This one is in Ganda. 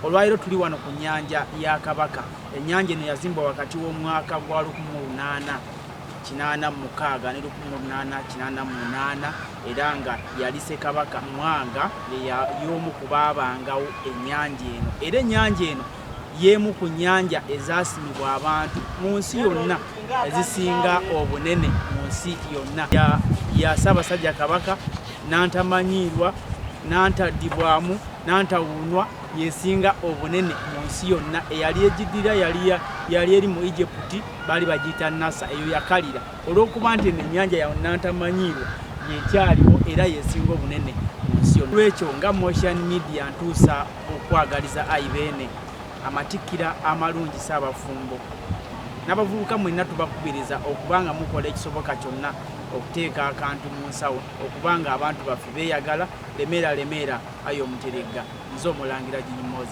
olwairo tuli wano ku nnyanja ya Kabaka. Ennyanja eno yazimbwa wakati w'omwaka gwa 1886 ne 1888 era nga yali Ssekabaka Mwanga y'omu ku baabangawo ennyanja eno. Era ennyanja eno y'emu ku nnyanja ezaasimibwa abantu mu nsi yonna ezisinga obunene mu nsi yonna ya Ssabasajja Kabaka n'antamanyiirwa n'antaddibwamu n'antawuunwa yesinga obunene mu nsi yonna. Eyali egiddira yali eri mu Egypt, baali bagiyita Nasa, eyo yakalira olw'okuba nti ennyanja ya n'antamanyiirwa yekyaliwo era yesinga obunene mu nsi yonna. Lwekyo nga Motion Media ntuusa okwagaliza Ayibeene amatikkira amalungi Ssaabafumbo n'abavubuka mwenna tubakubiriza okubanga mukola ekisoboka kyonna okuteeka akantu mu nsawo okubanga abantu baffe beeyagala. Lemeera ayo Muteregga, nze Omulangira Jjunju.